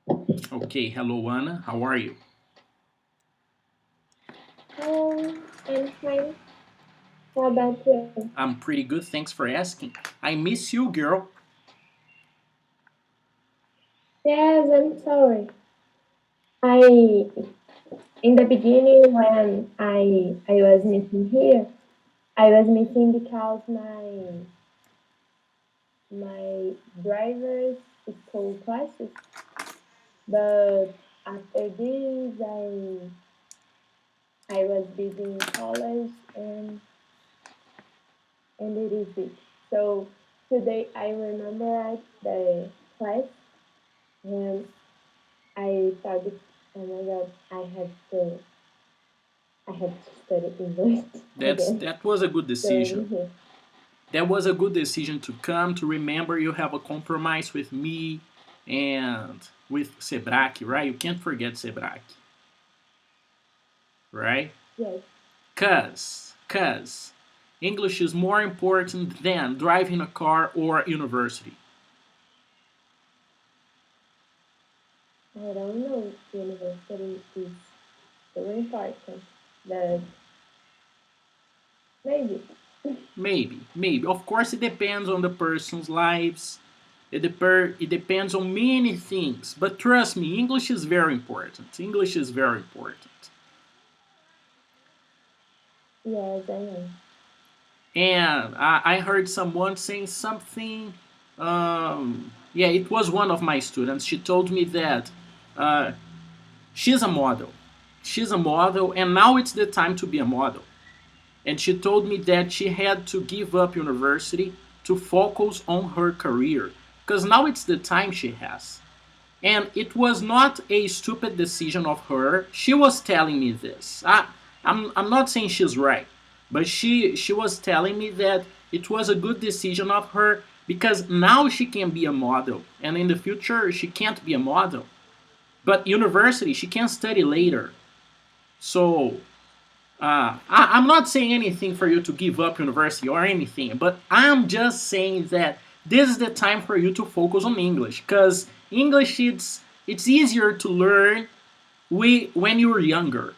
Okay, hello Anna, how are you? I'm fine. How about you? I'm pretty good, thanks for asking. I miss you, girl. Yes, I'm sorry. I in the beginning when I was missing here, I was missing because my driver's school classes. But after this, I was busy in college and it is it. So today I remember the class and I thought, oh my God, I have to study English again That was a good decision. during here. That was a good decision to come to remember you have a compromise with me and with Sebrae, right? You can't forget Sebrae, right? Yes, Cause English is more important than driving a car or university. I don't know. University is so important, but maybe. Maybe. Of course, it depends on the person's lives. It depends on many things. But trust me, English is very important. English is very important. Yes, I know. And I heard someone saying something. Yeah, it was one of my students. She told me that uh, she's a model. She's a model, and now it's the time to be a model. And she told me that she had to give up university to focus on her career because now it's the time she has. And it was not a stupid decision of her. She was telling me this. I'm not saying she's right, but she was telling me that it was a good decision of her because now she can be a model, and in the future she can't be a model. But university, she can study later. So I'm not saying anything for you to give up university or anything, but I'm just saying that this is the time for you to focus on English because English it's easier to learn when you're younger.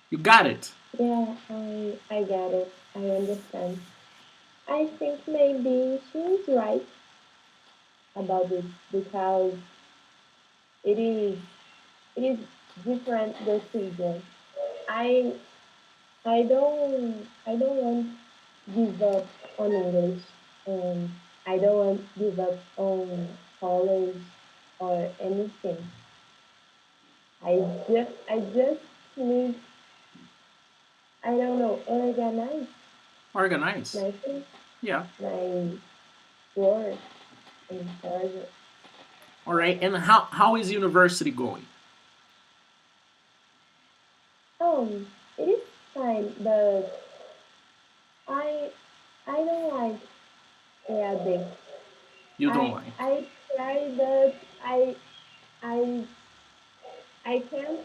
You got it. Yeah, I get it. I understand. I think maybe she's right about this because it is it is different decision. I I don't want give up on English and I don't want give up on college or anything. I just need I don't know organize Organize. my things, Yeah. my work and project. All right. And how is university going? It is fine, but I I don't like Arabic. You don't I like. I try, but I I can't.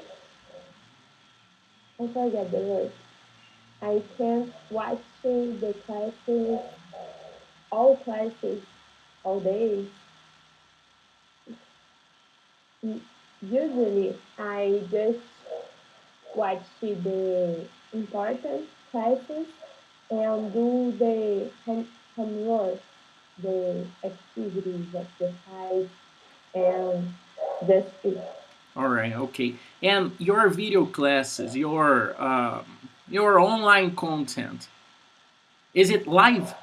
I forget the word. I can't watch the classes, all day. Usually, I just watch the important classes and do the homework, the activities, exercise, and just it. All right. Okay. And your video classes, your online content, is it live?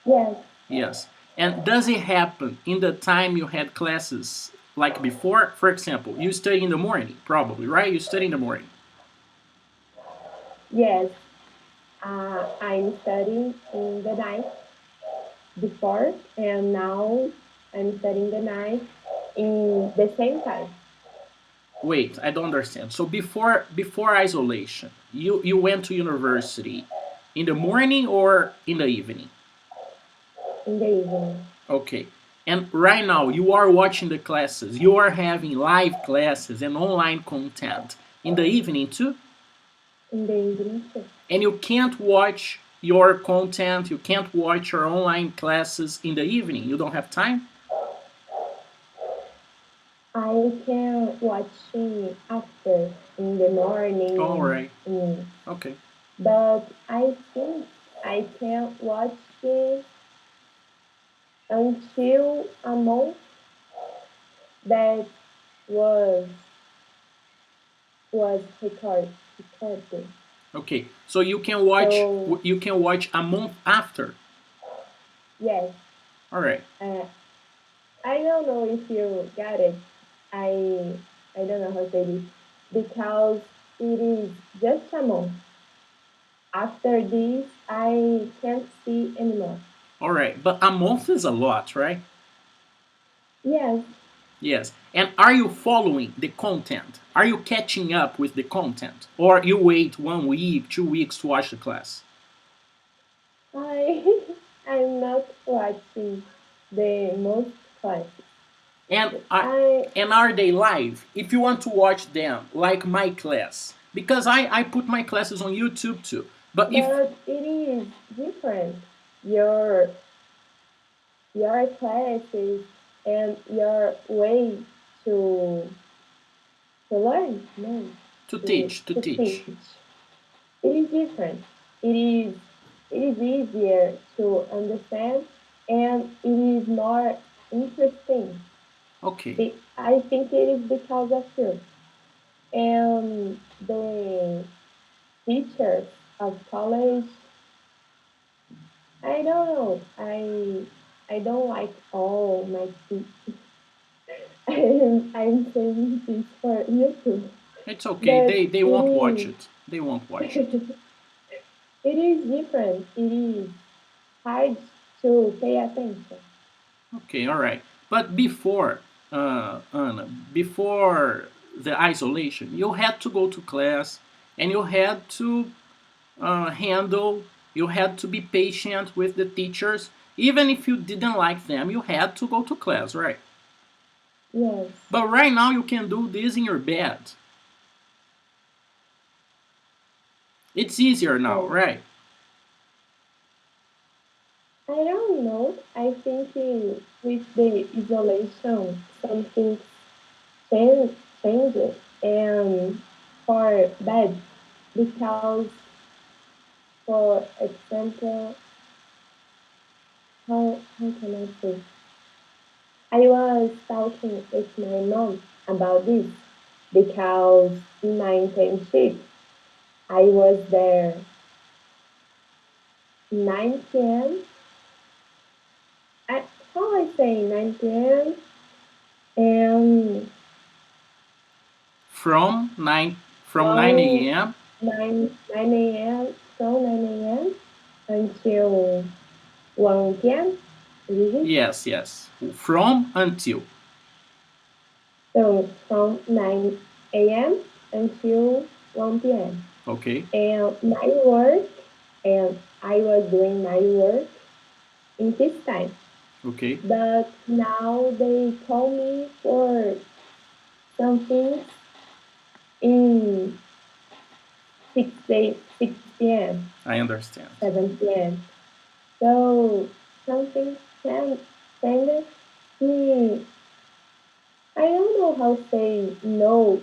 Yes, Yes. And does it happen in the time you had classes like before? For example, you study in the morning, probably, right? You study in the morning. yes. I'm studying in the night before, and now I'm studying the night in the same time Wait, I don't understand. So before isolation, you went to university in the morning or in the evening? in the evening. Okay. And right now you are watching the classes. You are having live classes and online content in the evening too, In the evening too. and you can't watch. your content, you can't watch your online classes in the evening? You don't have time? I can watch it after in the All morning, right. Okay. but I think I can watch it until a month that was recorded. Okay. So you can watch So a month after. yes, All right. uh, I don't know if you got it. I don't know how to say this because it is just a month. After this, I can't see anymore. All right. But a month is a lot, right? Yes, Yes. And are you following the content? Are you catching up with the content? Or you wait 1 week, 2 weeks to watch the class? I I'm not watching the most classes. And are, I and are they live? If you want to watch them, like my class, because I put my classes on YouTube too. But if but it is different. Your your classes and your way to learn, no, to to teach, to to teach. teach. It is different. It is easier to understand and it is more interesting. Okay. I think it is because of you. And the teachers of college, I don't know. I don't like all my teachers. I'm saying this for YouTube, It's okay. but They won't watch it. They won't watch it. it is different. It is hard to pay attention. Okay, all right. But before, Anna, before the isolation, you had to go to class and you had to handle, you had to be patient with the teachers. Even if you didn't like them, you had to go to class, right? Yes. But right now, you can do this in your bed. It's easier now, Oh, right? I don't know. I think with the isolation, something changed and for bad because, for example, how can I say? I was talking with my mom about this because in my internship, I was there 9 p.m. How I say 9 p.m. and From 9 from a.m. 9 a.m. from 9 a.m. until 1 p.m. Is it? Yes, yes. From until. So from 9 a.m. until 1 p.m. Okay, And my work, and I was doing my work in this time. okay. But now they call me for some things in 6 p.m., I understand. 7 p.m. So something send me. I don't know how to say no.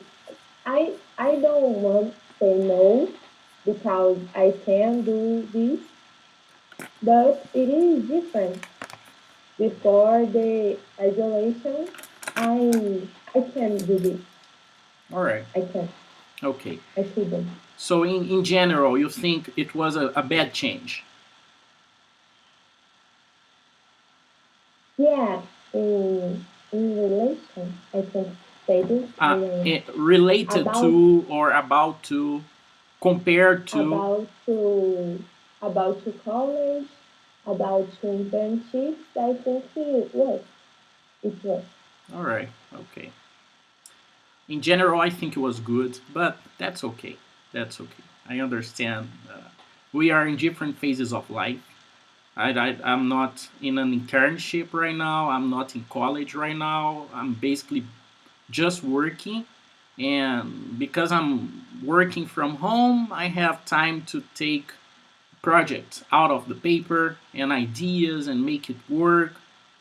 I don't want to say no because I can do this, but it is different. Before the isolation, I can do this. All right. I can. Okay. I couldn't. So in general, you think it was a bad change? Yeah, in relation, I can say this. I don't know Related about to or about to, compared to. about to about to college, about to internships. I think it was. All right. Okay. In general, I think it was good, but that's okay. That's okay. I understand. We are in different phases of life. I'm not in an internship right now. I'm not in college right now. I'm basically just working. And because I'm working from home, I have time to take projects out of the paper and ideas and make it work.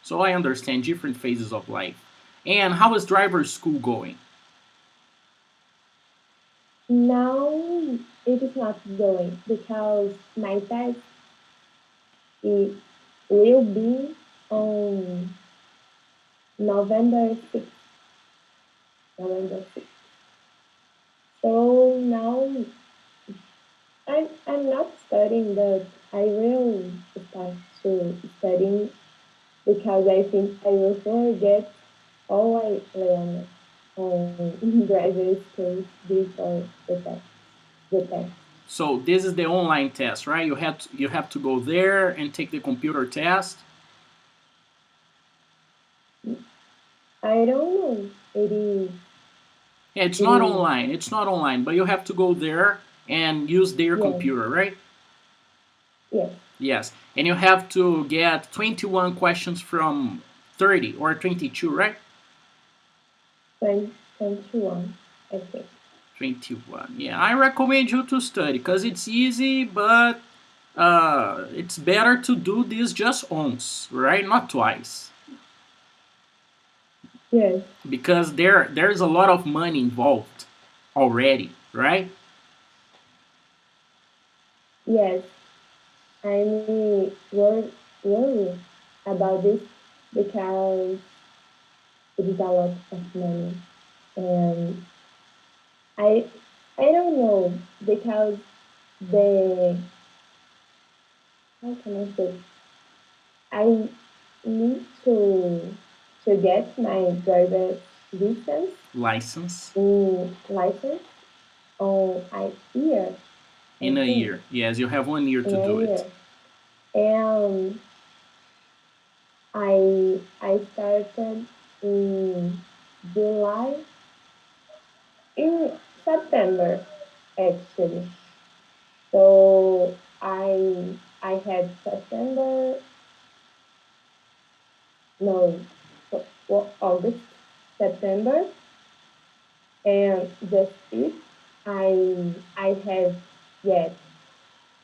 So I understand different phases of life. And how is driver's school going? Now it is not going because my test it will be on November 6th. November 6th. So now I'm not studying, but I will start to studying because I think I will forget all I learned on graduate school before the test. The test. So this is the online test, right? You have to go there and take the computer test. I don't know. It is. Yeah, it's It not is. online. It's not online, but you have to go there and use their Yes. computer, right? Yes. Yes. And you have to get 21 questions from 30 or 22, right? 21, I think. 21. Yeah, I recommend you to study because it's easy, but it's better to do this just once, right? Not twice. Yes. Because there's a lot of money involved already, right? Yes. I'm worried about this because it is a lot of money, and I I don't know because the how can I say I need to get my driver's license License in license on a year, I in a think, year. Yes, you have 1 year in to a do it. year. And I started in July, in September actually. So I had September, no, August, September, and just it. I have yet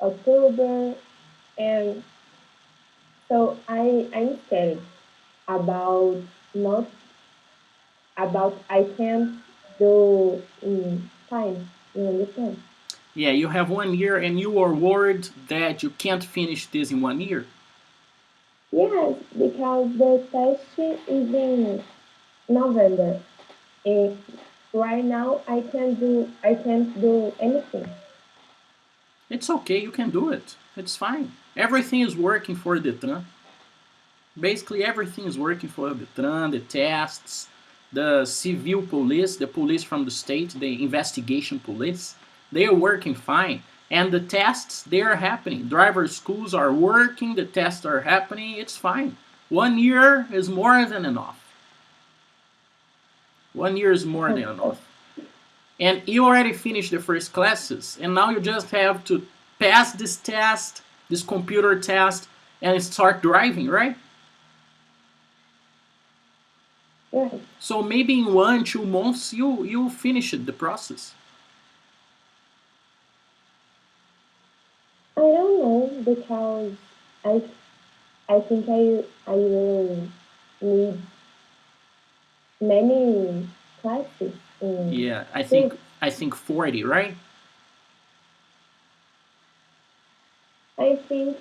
October, and so I'm scared about not about I can't do in time. You understand? Yeah, you have 1 year and you are worried that you can't finish this in 1 year. Yes, because the test is in November. And right now I can't do anything. It's okay, you can do it. It's fine. Everything is working for the Detran. Basically, everything is working for the Detran, the tests, the civil police, the police from the state, the investigation police. They are working fine. And the tests, they are happening. Driver schools are working, the tests are happening. It's fine. 1 year is more than enough. 1 year is more than enough. And you already finished the first classes, and now you just have to pass this test, this computer test, and start driving, right? Yes. So maybe in 1 2 months you finish the process. I don't know because I I think I will need many classes in Yeah, I think 6. I think 40, right? I think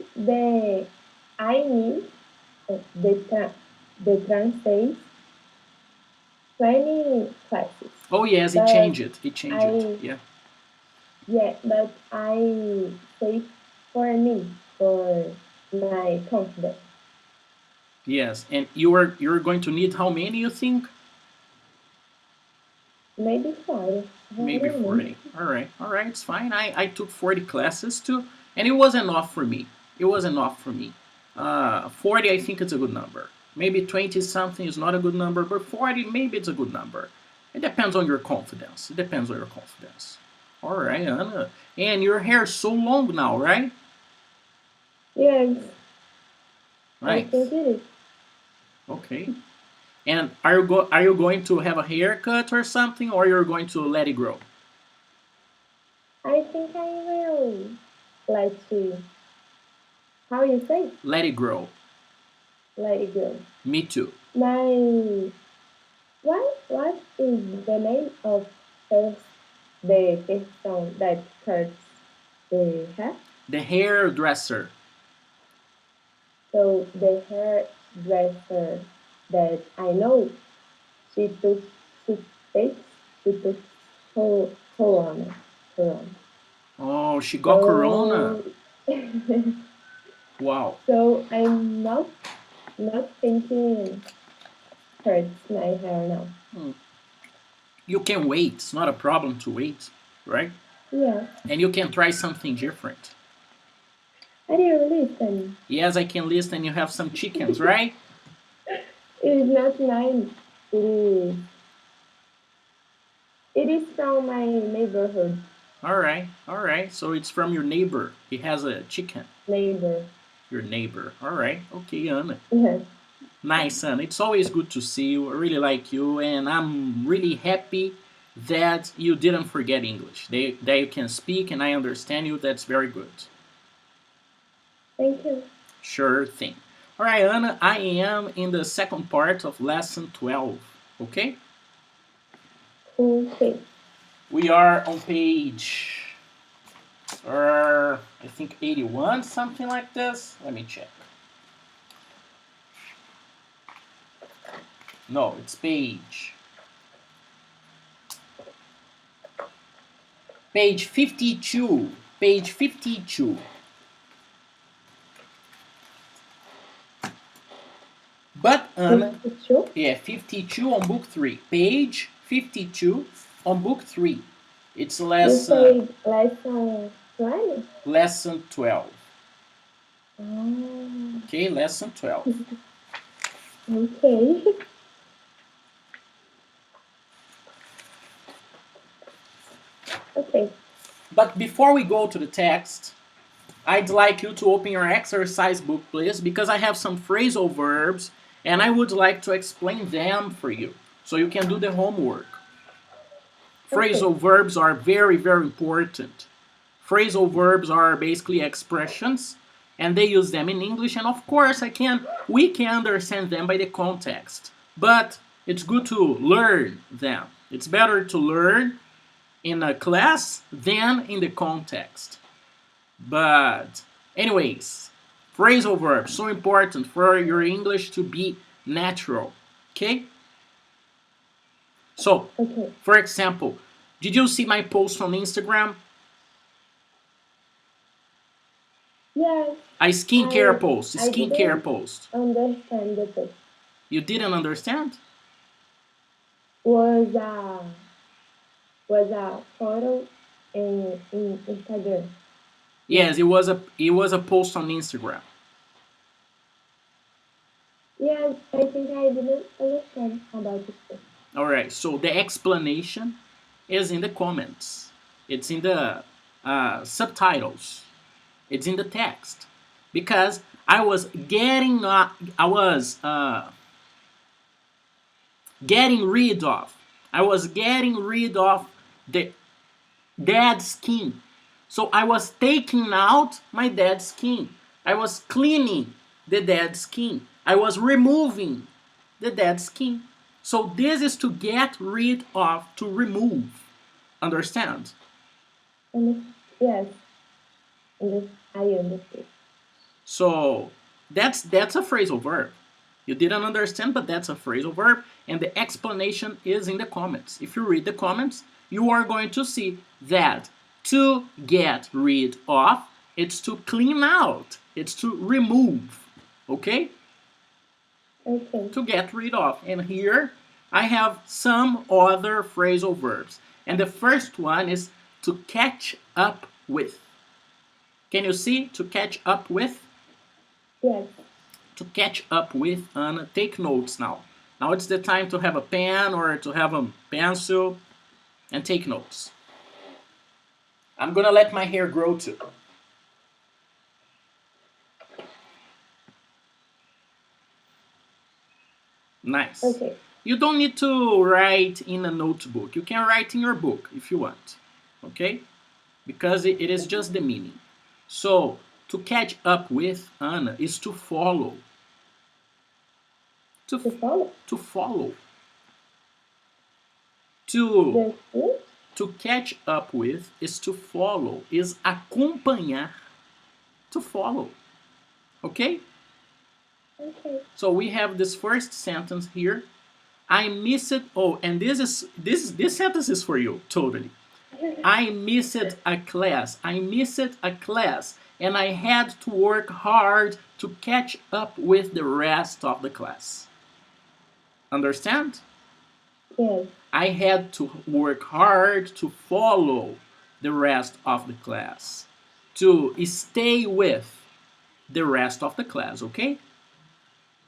I need the translate 20 classes. Oh yes, it But changed it. It changed it. I Yeah. yeah, but I save for me for my confidence. Yes, and you're going to need how many you think? Maybe 40. I Maybe don't know. 40. All right, it's fine. I took 40 classes too, and it was enough for me. It was enough for me. 40, I think it's a good number. Maybe 20 something is not a good number, but 40, maybe it's a good number. It depends on your confidence. It depends on your confidence. All right, Anna. And your hair is so long now, right? Yes, I Nice. think it is. Okay. And are you going to have a haircut or something, or you're going to let it grow? I think I will let you. How you say? Let it grow. Let it go. Me too. My what is the name of first the person that cuts the hair? The hairdresser. So the hairdresser that I know, she took she takes she took corona. Corona. Oh, she got corona. So Wow. so I'm not thinking hurts my hair now. You can wait. It's not a problem to wait, right? Yeah. And you can try something different. I didn't listen. Yes, I can listen. You have some chickens, right? It is not mine. It is from my neighborhood. All right, all right. So it's from your neighbor. He has a chicken. Neighbor. Your neighbor. All right. Okay, Anna. Yes. Nice, Anna. It's always good to see you. I really like you, and I'm really happy that you didn't forget English. That you can speak, and I understand you. That's very good. Thank you. Sure thing. All right, Anna. I am in the second part of lesson 12. Okay. Okay. We are on page, I think 81, something like this. Let me check. No, it's page 52. Page 52. But Anna, 52? yeah, 52 on book 3. Page 52 on book 3. It's You lesson say lesson 20? lesson 12. Oh. Okay, lesson 12. Okay. Okay. But before we go to the text, I'd like you to open your exercise book, please, because I have some phrasal verbs and I would like to explain them for you so you can do the homework. Phrasal verbs are very, very important. Phrasal verbs are basically expressions and they use them in English, and of course we can understand them by the context. But it's good to learn them. It's better to learn in a class than in the context. But anyways, phrasal verbs, so important for your English to be natural. Okay? So, Okay. for example, did you see my post on Instagram? Yes. I skincare post. I Skincare didn't post. understand the text. You didn't understand? Was a photo in Instagram. Yes, it was a post on Instagram. Yes, I think I didn't understand about this. All right. So the explanation is in the comments. It's in the subtitles. It's in the text because I was getting rid of. I was getting rid of the dead skin. So I was taking out my dead skin. I was cleaning the dead skin. I was removing the dead skin. So this is to get rid of, to remove. Understand? Yes, I understood. So that's a phrasal verb. You didn't understand, but that's a phrasal verb, and the explanation is in the comments. If you read the comments, you are going to see that to get rid of, it's to clean out, it's to remove, okay? Okay. To get rid of. And here I have some other phrasal verbs. And the first one is to catch up with. Can you see? To catch up with? Yes. To catch up with, and take notes now. Now it's the time to have a pen or to have a pencil and take notes. I'm gonna let my hair grow too. Nice. Okay. You don't need to write in a notebook. You can write in your book if you want. Okay? Because it is just the meaning. So, To catch up with, Anna, is to follow. To follow. To follow. To catch up with is to follow, is acompanhar, to follow. Okay? Okay. So we have this first sentence here. I missed, oh, and this sentence is for you, totally. I missed a class. I missed a class, and I had to work hard to catch up with the rest of the class. Understand? Yes. I had to work hard to follow the rest of the class, to stay with the rest of the class, okay?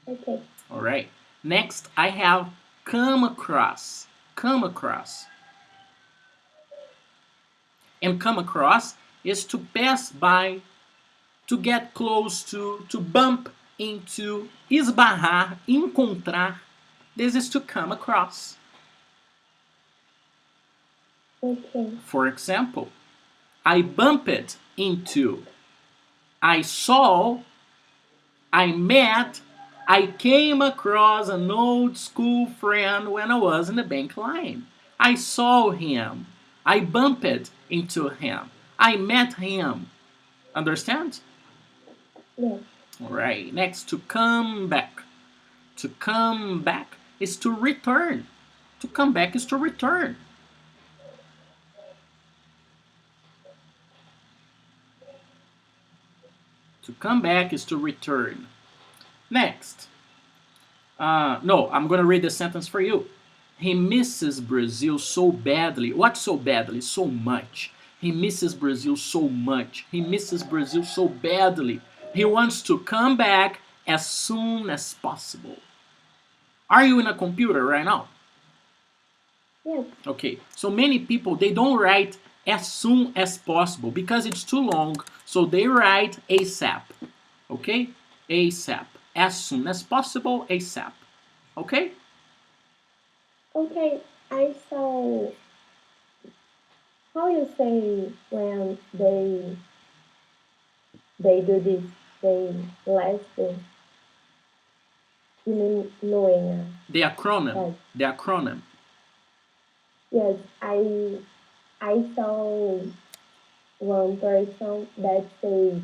Okay. All right. Next, I have come across. Come across. And come across is to pass by, to get close to bump into, esbarrar, encontrar. This is to come across. Okay. For example, I bumped into, I saw, I met, I came across an old school friend when I was in the bank line. I saw him. I bumped into him. I met him. Understand? Yes. All right. Next, to come back. To come back is to return. To come back is to return. To come back is to return. Next. No, I'm going to read the sentence for you. He misses Brazil so badly. What so badly? So much. He misses Brazil so much. He misses Brazil so badly. He wants to come back as soon as possible. Are you in a computer right now? Yes. Okay, so many people, they don't write as soon as possible because it's too long. So they write ASAP. Okay? ASAP. As soon as possible, ASAP. Okay? Okay, I saw. How you say when they do this? They last. You mean knowing? The acronym. Yes. The acronym. Yes, I saw one person that says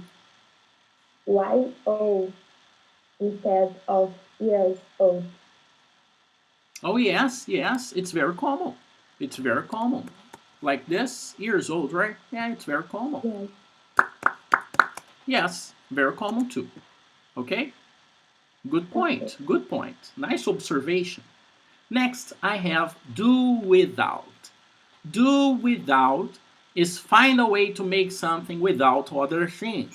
YO instead of years old. Oh yes, yes, it's very common. It's very common. Like this, years old, right? Yeah, it's very common. Yes. Yes, very common too. Okay? Good point. Okay. Good point. Nice observation. Next, I have do without. Do without is find a way to make something without other thing.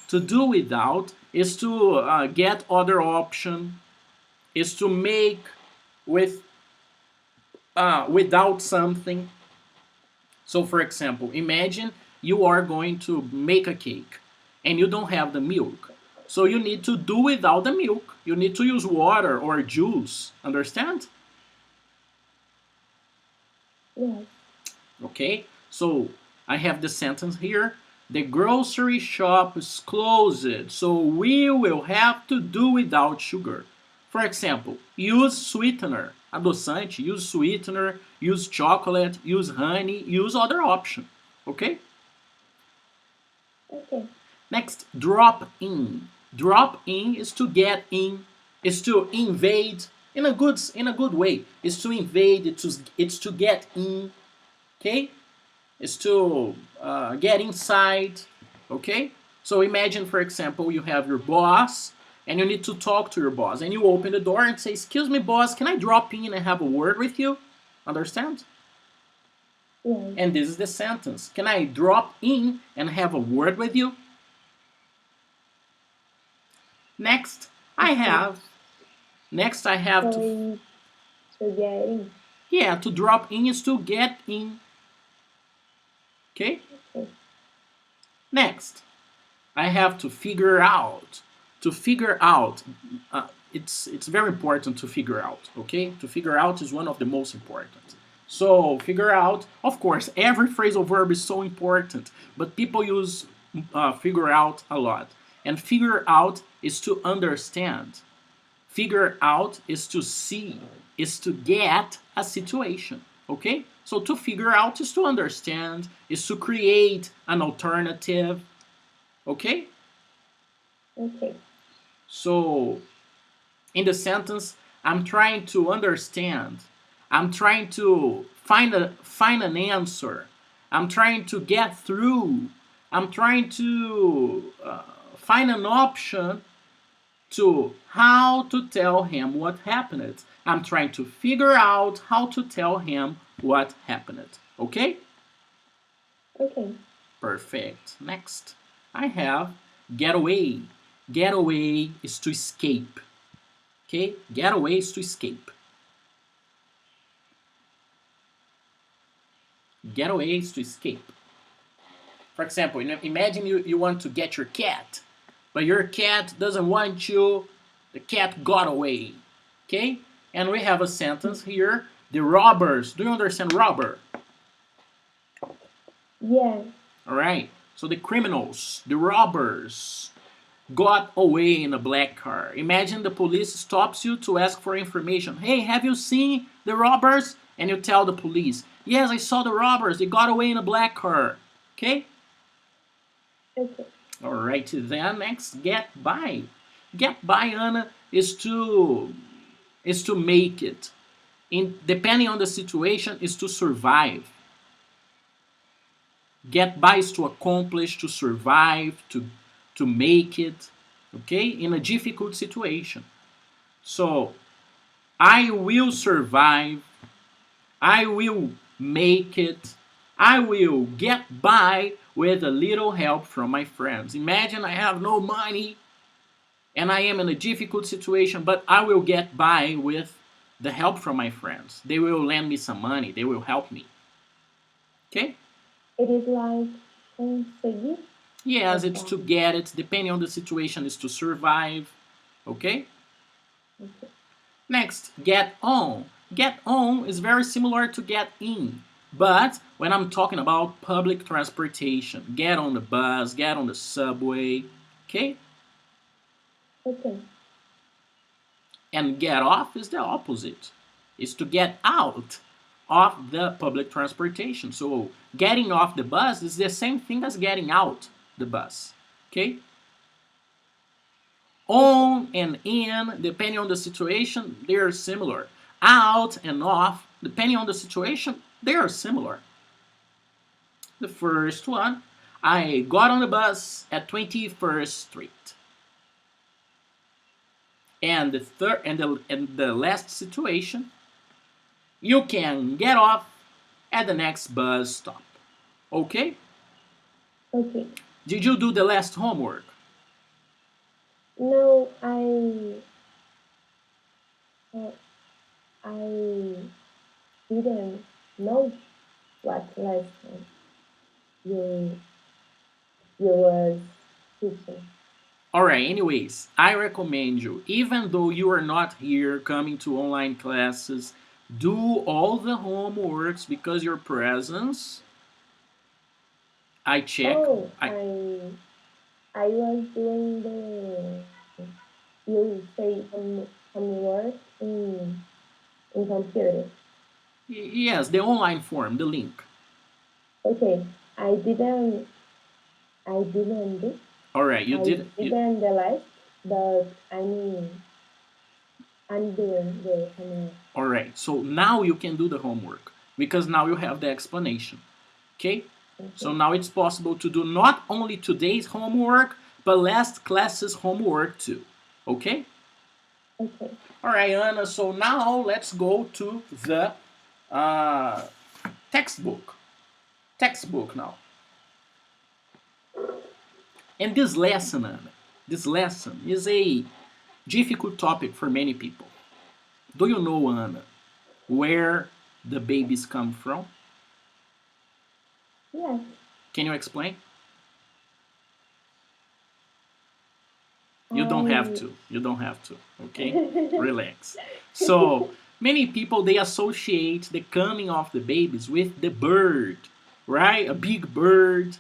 To do without is to get other option, is to make with without something. So for example, imagine you are going to make a cake and you don't have the milk. So you need to do without the milk. You need to use water or juice. Understand? Yes. Okay, so I have the sentence here. The grocery shop is closed, so we will have to do without sugar. For example, use sweetener, adoçante, use sweetener, use chocolate, use honey, use other option. Okay? Okay. Next, drop in. Drop in is to get in, is to invade in a good way. Is to invade, it's to get in. Okay? Is to get inside. Okay? So imagine, for example, you have your boss and you need to talk to your boss and you open the door and say, excuse me, boss, can I drop in and have a word with you? Understand? Yes. And this is the sentence. Can I drop in and have a word with you? Next, I have to get in. Yeah, to drop in is to get in. Okay? Okay. Next, I have to figure out. To figure out, it's very important to figure out, okay? To figure out is one of the most important. So, figure out, of course, every phrasal verb is so important, but people use figure out a lot. And figure out is to understand. Figure out is to see, is to get a situation. Okay? So to figure out is to understand, is to create an alternative. Okay? Okay. So in the sentence, I'm trying to understand. I'm trying to find an answer. I'm trying to get through. I'm trying to find an option to how to tell him what happened. I'm trying to figure out how to tell him what happened. Okay? Okay. Perfect. Next, I have get away. Get away is to escape. Okay? Get away is to escape. Get away is to escape. For example, imagine you want to get your cat, but your cat doesn't want you. The cat got away. Okay? And we have a sentence here. The robbers. Do you understand robber? Yes. All right. So the criminals, the robbers, got away in a black car. Imagine the police stops you to ask for information. Hey, have you seen the robbers? And you tell the police, yes, I saw the robbers. They got away in a black car. Okay? Okay. All right, then next, get by. Get by, Anna, is to make it. Depending on the situation, is to survive. Get by is to accomplish, to survive, to make it, okay, in a difficult situation. So, I will survive, I will make it, I will get by with a little help from my friends. Imagine I have no money and I am in a difficult situation, but I will get by with the help from my friends. They will lend me some money, they will help me. Okay? It is like conseguir. Yes, it's to get it. Depending on the situation, is to survive. Okay? Okay. Next, get on. Get on is very similar to get in. But when I'm talking about public transportation, get on the bus, get on the subway. Okay? Okay. And get off is the opposite. Is to get out of the public transportation. So getting off the bus is the same thing as getting out the bus. Okay? On and in, depending on the situation, they are similar. Out and off, depending on the situation, they are similar. The first one, I got on the bus at 21st Street. And the third and the last situation, you can get off at the next bus stop. Okay? Okay. Did you do the last homework? No, I didn't know what lesson you was teaching. Alright, anyways, I recommend you, even though you are not here coming to online classes, do all the homeworks because your presence, I check, Oh, I, I was doing the you say homework in computer. yes, the online form, the link. Okay, I didn't do Alright, you I did, didn't the last, but I'm doing the homework. alright, so now you can do the homework because now you have the explanation. Okay? So Okay. now it's possible to do not only today's homework, but last class's homework too. Okay? Okay. Alright, Anna, so now let's go to the uh, textbook. Textbook now. And this lesson, Anna, this lesson is a difficult topic for many people. Do you know, Anna, where the babies come from? Yes. Can you explain? You don't have I to. You don't have to. Okay? Relax. So, many people they associate the coming of the babies with the bird, right? A big bird,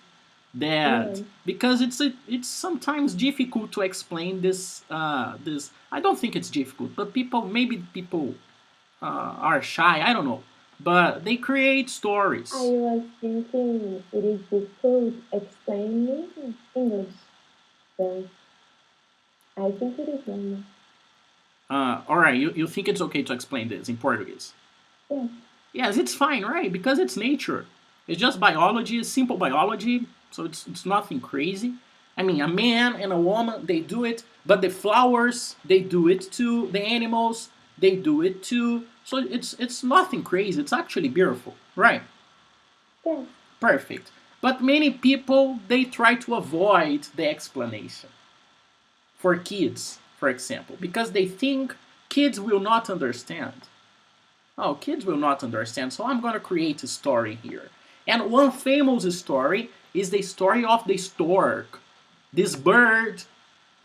that Yeah. because it's sometimes difficult to explain this. I don't think it's difficult, but people are shy. I don't know, but they create I stories. was thinking it is difficult explaining English, so I think it is normal. All right, you think it's okay to explain this in Portuguese? Yeah. Yes, it's fine, right? Because it's nature. It's just biology. It's simple biology, so it's nothing crazy. I mean, a man and a woman they do it, but the flowers they do it too. The animals they do it too. So it's nothing crazy. It's actually beautiful, right? Yes. Perfect. But many people they try to avoid the explanation for kids, for example, because they think kids will not understand. Oh, kids will not understand, so I'm going to create a story here. And one famous story is the story of the stork, this bird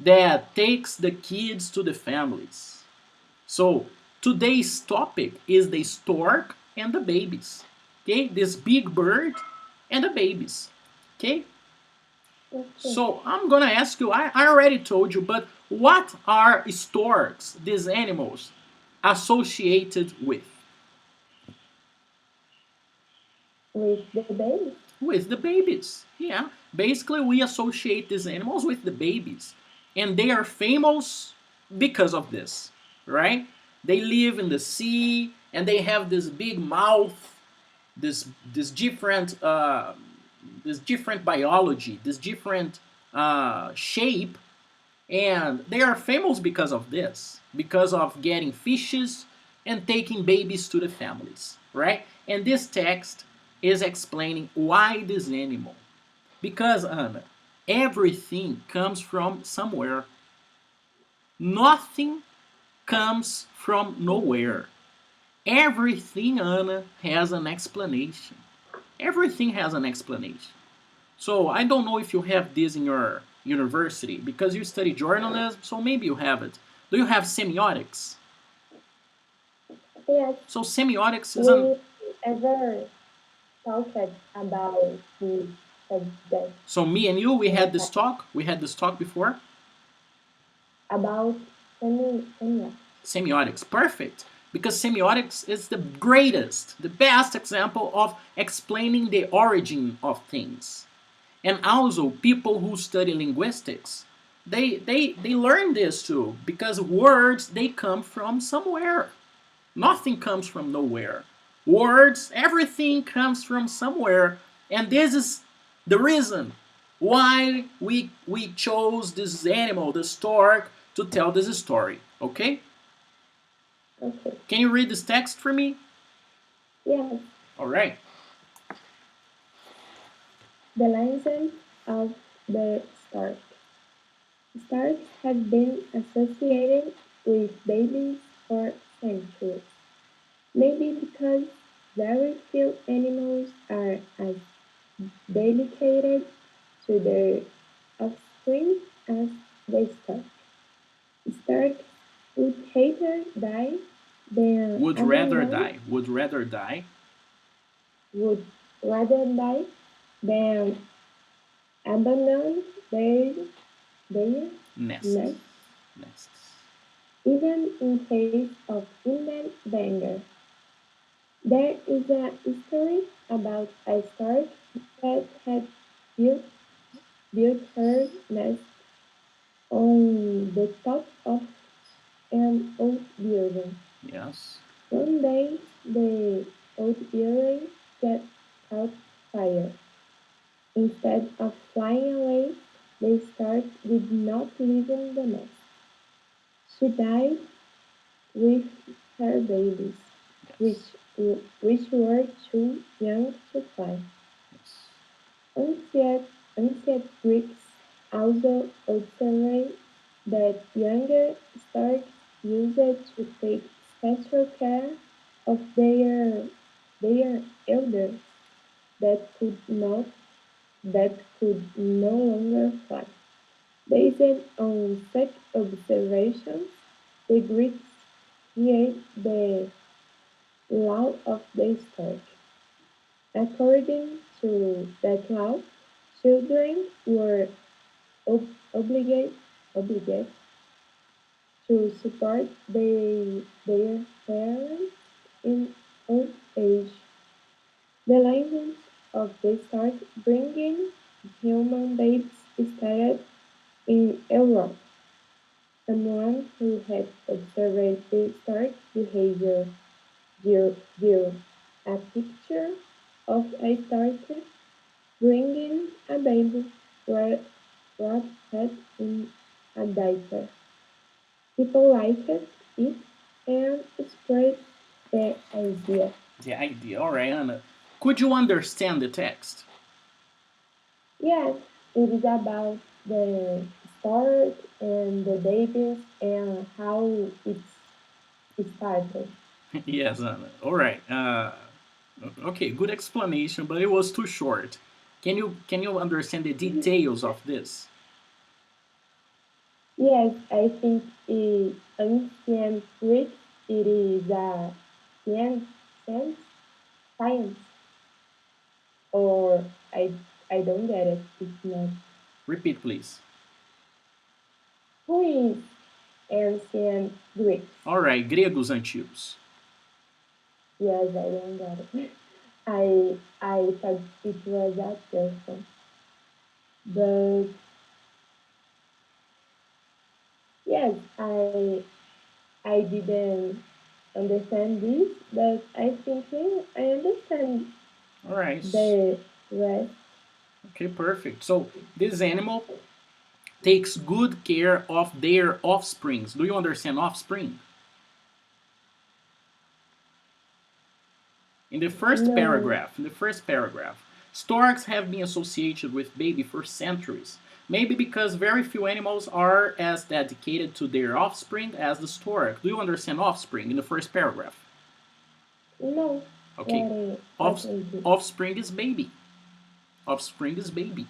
that takes the kids to the families. So today's topic is the stork and the babies. Okay, this big bird and the babies. Okay, Okay. so I'm gonna ask you. I already told you, but what are storks? These animals associated with? With the baby. With the babies. Yeah. Basically, we associate these animals with the babies. And they are famous because of this, right? They live in the sea and they have this big mouth, this different this different biology, this different shape, and they are famous because of this, because of getting fishes and taking babies to the families, right? And this text is explaining why this animal. Because, Anna, everything comes from somewhere. Nothing comes from nowhere. Everything, Anna, has an explanation. Everything has an explanation. So I don't know if you have this in your university because you study journalism, so maybe you have it. Do you have semiotics? Yes. So semiotics is an We ever talked about this subject so me and you we in the had this past talk. We had this talk before. about semi. Semiotics, perfect. Because semiotics is the greatest, the best example of explaining the origin of things. And also people who study linguistics, they learn this too because words they come from somewhere. Nothing comes from nowhere. Words, everything comes from somewhere. And this is the reason why we chose this animal, the stork, to tell this story. Okay? Okay. Can you read this text for me? Yes. All right. The legend of the stork. Storks have been associated with babies for centuries. Maybe because very few animals are as dedicated to their offspring as the stork. Storks would rather die than Would rather abandon die. Would rather die. would rather die than abandon their Nests. nest, Nests. even in case of imminent danger. There is a story about a stork that had built, built her nest on the top of an old building. Yes. One day, the old building caught fire. Instead of flying away, the stork did not leave in the nest. She died with her babies, Yes. which were too young to fly. Yes. Ancient Greeks also observed that younger storks used to take special care of their elders that could no longer fly. Based on such observations, the Greeks created the law of the stork. According to that law, children were obligated to support their parents in old age. The legend of the stork bringing human babes started in Europe. Someone who had observed the stork behavior drew a picture of a stork bringing a baby wrapped in a diaper. People liked it and spread the idea. The idea. All right, Anna. Could you understand the text? Yes, it is about the stork and the babies and how it started. Yes, Anna. All right. Okay, good explanation, but it was too short. Can you understand the details of this? Yes, I think in ancient Greek it is a science, science, science, or I don't get it. It's not. Repeat, please. Who is ancient Greeks? All right, gregos antigos. Yes, I don't get it. I thought it was a person, but yes, I didn't understand this, but I think I understand All right. the rest. Okay, perfect. So this animal takes good care of their offsprings. Do you understand offspring? No, In the first paragraph, storks have been associated with baby for centuries. Maybe because very few animals are as dedicated to their offspring as the stork. Do you understand offspring in the first paragraph? no, Okay, what is it? offspring is baby. Offspring is baby.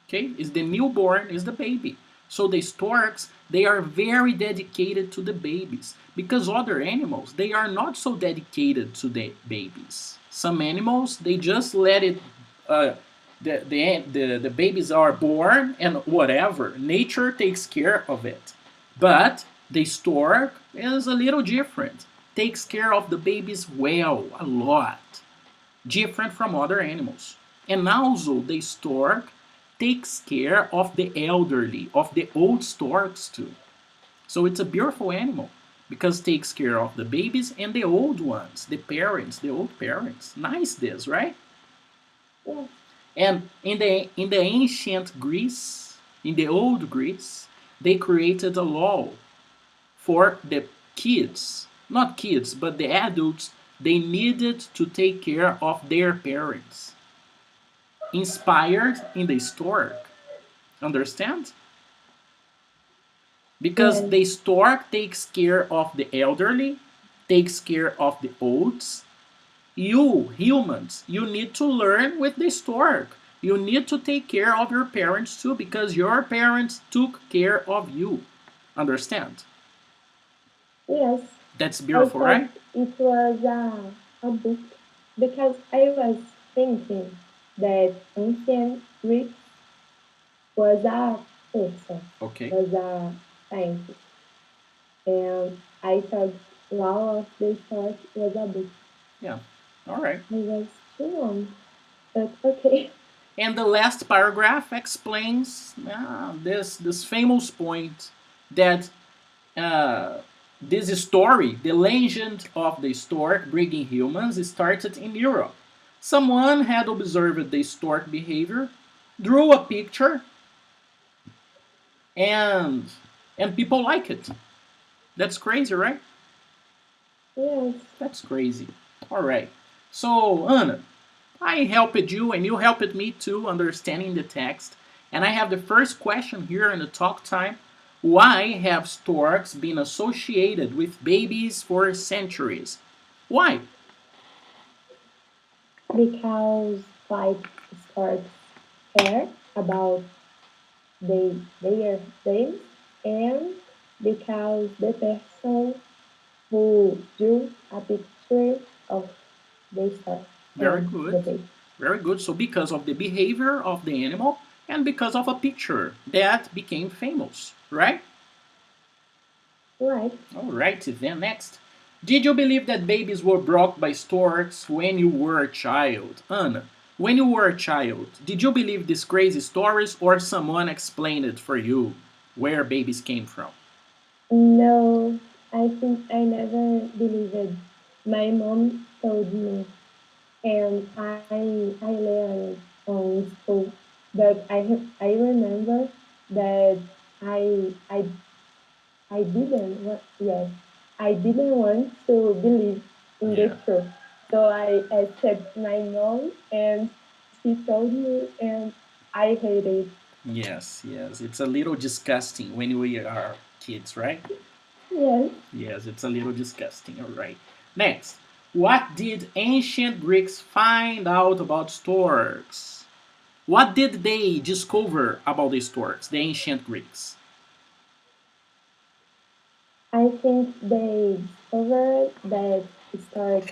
Okay, is the newborn, is the baby. So the storks, they are very dedicated to the babies because other animals, they are not so dedicated to the babies. Some animals, they just let it uh, the babies are born and whatever, nature takes care of it. But the stork is a little different, takes care of the babies well, a lot, different from other animals. And also, the stork takes care of the elderly, of the old storks too. So it's a beautiful animal because it takes care of the babies and the old ones, the parents, the old parents. Nice this, right? Yes, And in the ancient Greece, in the old Greece, they created a law for the kids, not kids, but the adults, they needed to take care of their parents, inspired in the stork. Understand? Because yes, the stork takes care of the elderly, takes care of the olds. You, humans, you need to learn with the stork. You need to take care of your parents too because your parents took care of you. Understand? yes. That's I beautiful, thought right? it was a book because I was thinking that ancient Greek was a person, Okay. was a scientist, and I thought Law of the Stork was a book. Yeah. All right. I was too long, but okay. And the last paragraph explains this famous point that uh, this story, the legend of the stork bringing humans, started in Europe. Someone had observed the stork behavior, drew a picture, and and people like it. That's crazy, right? Yes, That's crazy. All right. So, Anna, I helped you and you helped me too understanding the text. And I have the first question here in the talk time. Why have storks been associated with babies for centuries? Why? because like storks care about their babies and because the person who drew a picture of the stork Very and good. the baby. Very good. So because of the behavior of the animal and because of a picture that became famous, right? Right. All right, then next. Did you believe that babies were brought by storks when you were a child? Anna, when you were a child, did you believe these crazy stories or someone explained it for you where babies came from? No, I think I never believed it. My mom told me, and I learned on school. But I remember that I I didn't yes, I didn't want to believe in Yeah. the truth. So I asked my mom, and she told me, and I hate it. Yes, yes. It's a little disgusting when we are kids, right? Yes, Yes, it's a little disgusting. All right. Next. What did ancient Greeks find out about storks? What did they discover about the storks, the ancient Greeks? I think they discovered that storks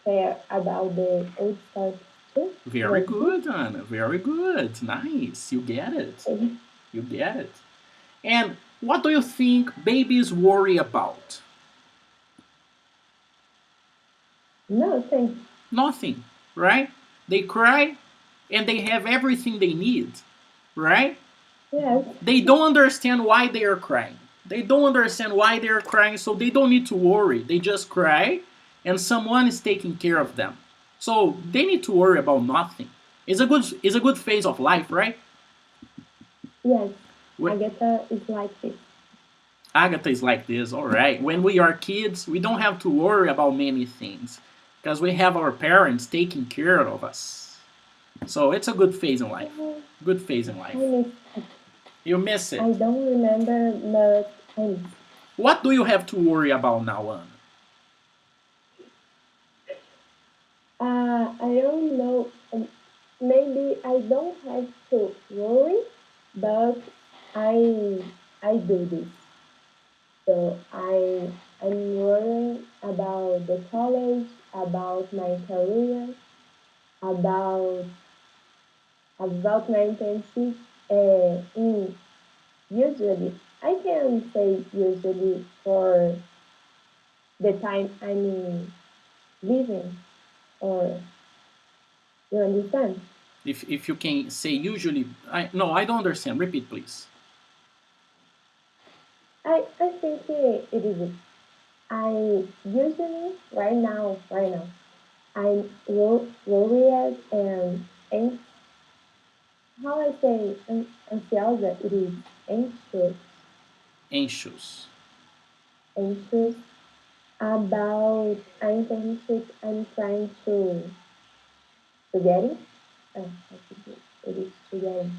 care about the old storks too. Very Was it? good, Anna. Very good. Nice. You get it. You get it. And what do you think babies worry about? Nothing. Nothing, right? They cry and they have everything they need, right? Yes, They don't understand why they are crying. They don't understand why they are crying, so they don't need to worry. They just cry and someone is taking care of them. So they need to worry about nothing. It's a good phase of life, right? yes. When Agatha is like this. Agatha is like this, all right. When we are kids, we don't have to worry about many things because we have our parents taking care of us. So it's a good phase in life. Oh, Good phase in I life. miss it. You miss it. I don't remember, but I miss. What do you have to worry about now, Anna? I don't know. Maybe I don't have to worry, but I I do this. So I'm worrying about the college, about my career, about my internship. In usually, I can say usually for the time I'm living, or you understand? If you can say usually, no, I don't understand. Repeat, please. I think it is it. I usually right now I'm worried and how I say ansiosa, it is anxious, Anxious. anxious about internship I'm trying to get it. I think it is to get it.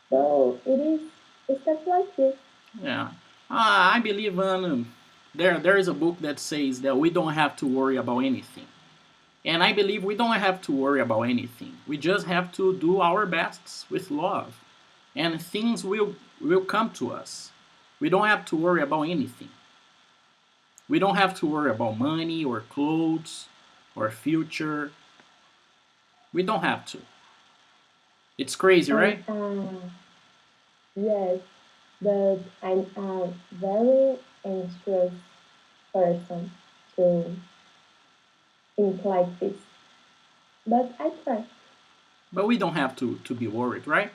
So it is stuff like this. Yeah. I believe there is a book that says that we don't have to worry about anything. And I believe we don't have to worry about anything. We just have to do our best with love. And things will come to us. We don't have to worry about anything. We don't have to worry about money or clothes or future. We don't have to. It's crazy, And right? yes, but I'm a very anxious person to think like this. But I try. But we don't have to be worried, right?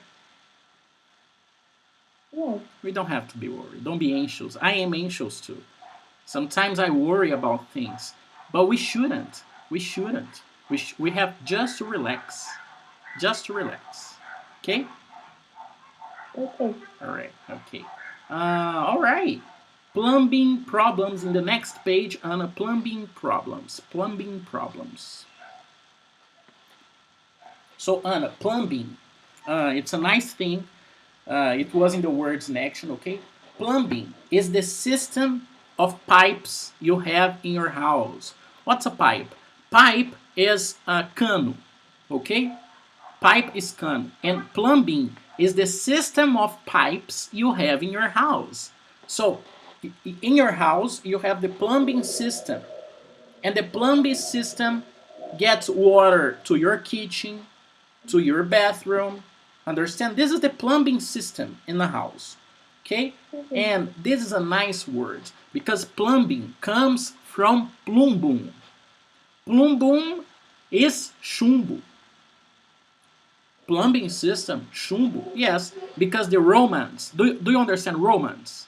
Yes, We don't have to be worried. Don't be anxious. I am anxious too. Sometimes I worry about things, but we shouldn't. We shouldn't. We have just to relax. Just to relax. Okay? okay. All right. Okay. All right. Plumbing problems in the next page. On plumbing problems. Plumbing problems. So Anna, plumbing. It's a nice thing. It was in the words in action. Okay. Plumbing is the system of pipes you have in your house. What's a pipe? Pipe is a cano. Okay. Pipe is cano, and plumbing is the system of pipes you have in your house. So, in your house, you have the plumbing system, and the plumbing system gets water to your kitchen, to your bathroom. Understand? This is the plumbing system in the house. Okay? And this is a nice word because plumbing comes from plumbum. Plumbum is chumbo. Plumbing system, chumbo. Yes, because the Romans, do you understand Romans?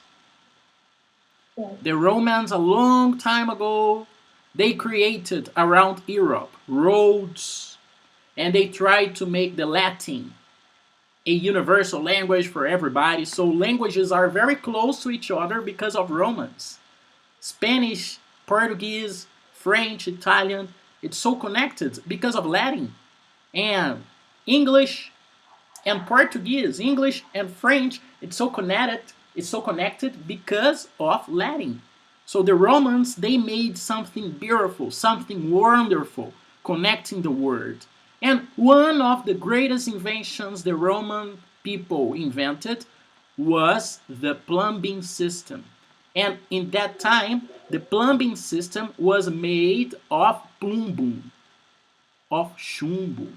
Yes. The Romans, a long time ago, they created around Europe roads, and they tried to make the Latin a universal language for everybody. So languages are very close to each other because of Romans. Spanish, Portuguese, French, Italian, it's so connected because of Latin. And English and Portuguese, English and French, it's so connected because of Latin. So the Romans, they made something beautiful, something wonderful, connecting the word. And one of the greatest inventions the Roman people invented was the plumbing system. And in that time, the plumbing system was made of plumbum, of chumbo,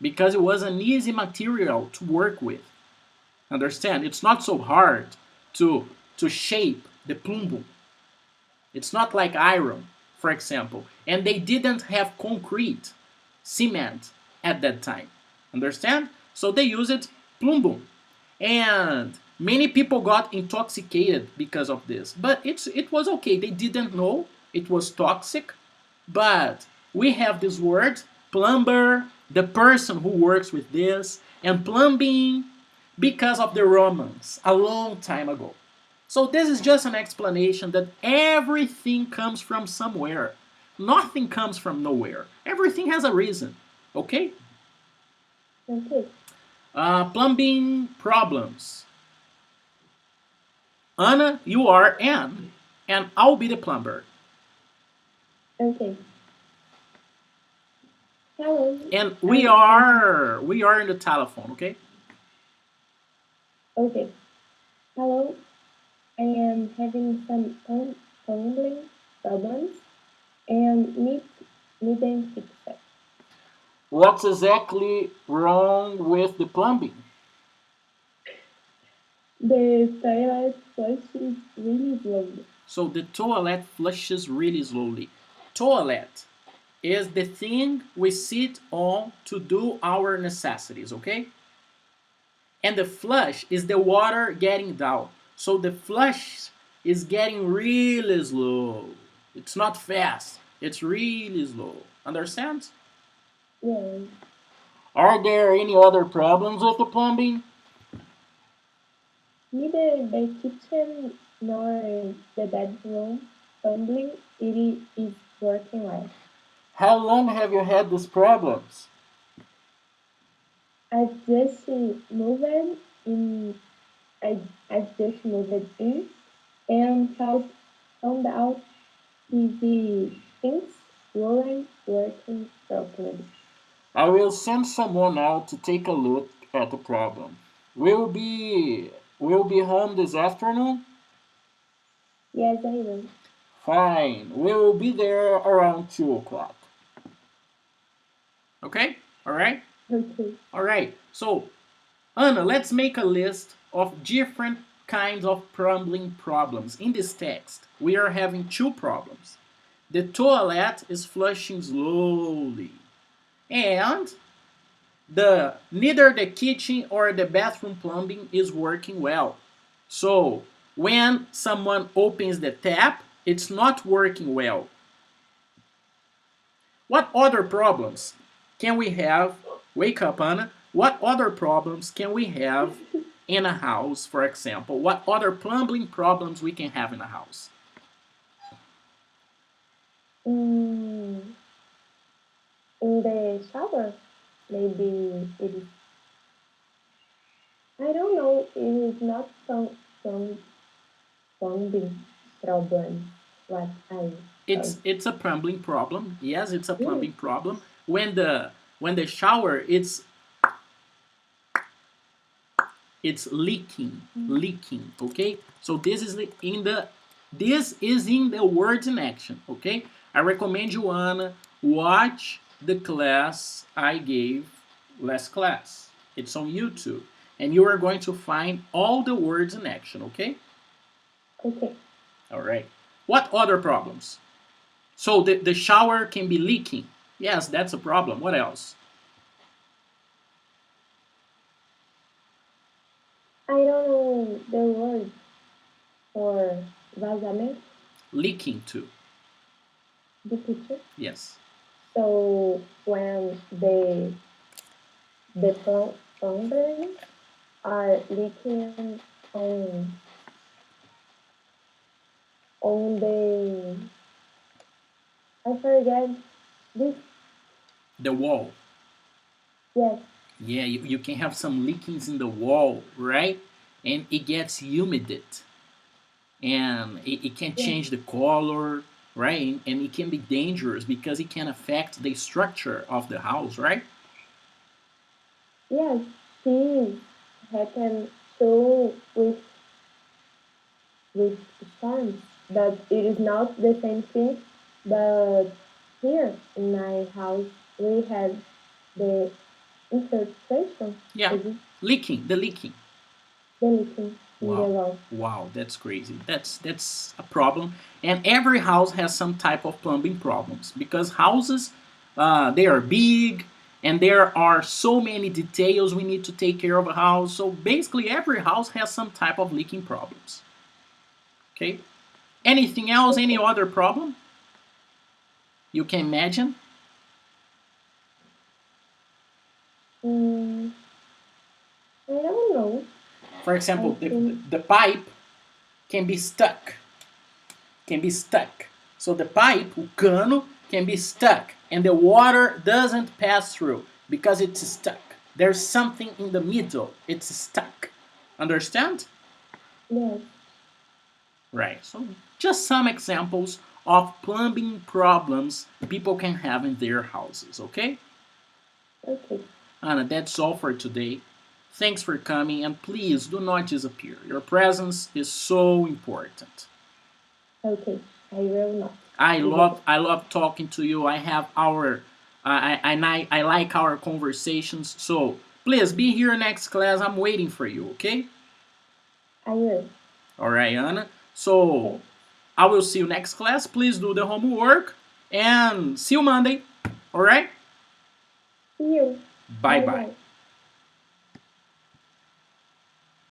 because it was an easy material to work with. Understand? It's not so hard to shape the plumbum. It's not like iron, for example. And they didn't have concrete, cement at that time. Understand? So they used plumbum. And many people got intoxicated because of this. But it was okay. They didn't know it was toxic. But we have this word, plumber, the person who works with this, and plumbing because of the Romans a long time ago. So this is just an explanation that everything comes from somewhere. Nothing comes from nowhere. Everything has a reason. Okay? Okay. Plumbing problems. Anna, you are Anne, and I'll be the plumber. Okay. Hello. And we are in the telephone, okay? Okay. Hello. I am having some plumbing problems and need them fixed. What's exactly wrong with the plumbing? The toilet flushes really slowly. So the toilet flushes really slowly. Toilet is the thing we sit on to do our necessities, okay? And the flush is the water getting down. So the flush is getting really slow. It's not fast. It's really slow. Understand? Yes. Are there any other problems with the plumbing? Neither the kitchen nor the bedroom plumbing is working well. How long have you had these problems? I've just moved in. I've just moved in and found out the things weren't working properly. I will send someone out to take a look at the problem. Will be home this afternoon? Yes, I will. Fine. We will be there around 2 o'clock. Okay? Alright? Okay. Alright. So, Anna, let's make a list of different kinds of plumbing problems. In this text, we are having two problems. The toilet is flushing slowly. And neither the kitchen or the bathroom plumbing is working well. So when someone opens the tap, it's not working well. What other problems can we have? Wake up, Anna. What other problems can we have in a house, for example? What other plumbing problems we can have in a house? Mm, in the shower, maybe it is. I don't know. It is not some plumbing problem. What I thought. It's a plumbing problem. Yes, it's a Really? plumbing problem. When the shower it's leaking, okay? So this is in the words in action, okay? I recommend you, Anna, watch the class I gave last class. It's on YouTube. And you are going to find all the words in action, okay? Okay. All right. What other problems? So the shower can be leaking. Yes, that's a problem. What else? I don't know the word for vazamento, Leaking too. the picture. Yes. So when the plumbers are leaking on on the I forget this. The wall. Yes, Yeah, you can have some leakings in the wall, right? And it gets humid. And it can yes, change the color, right? And it can be dangerous because it can affect the structure of the house, right? yes. This happened so with storms, but it is not the same thing. But here in my house, we have the infiltration, Yeah, maybe leaking, the leaking. the leaking in the Wow, wall. wow, that's crazy. That's a problem, and every house has some type of plumbing problems because houses, they are big, and there are so many details we need to take care of a house. So basically, every house has some type of leaking problems. Okay. Anything else? Any Okay. other problem you can imagine? Mm, I don't know. For example, I think the pipe can be stuck. Can be stuck. So the pipe, o cano, can be stuck, and the water doesn't pass through because it's stuck. There's something in the middle. It's stuck. Understand? yes. Right. So just some examples of plumbing problems people can have in their houses. Okay, Okay. Anna, that's all for today. Thanks for coming, and please do not disappear. Your presence is so important. Okay. I will not I love disappear. I love talking to you. I have our I like our conversations. So please be here next class. I'm waiting for you. Okay. I will. All right, Anna. So Okay. I will see you next class. Please do the homework and see you Monday. All right. See you. Bye Bye bye. bye.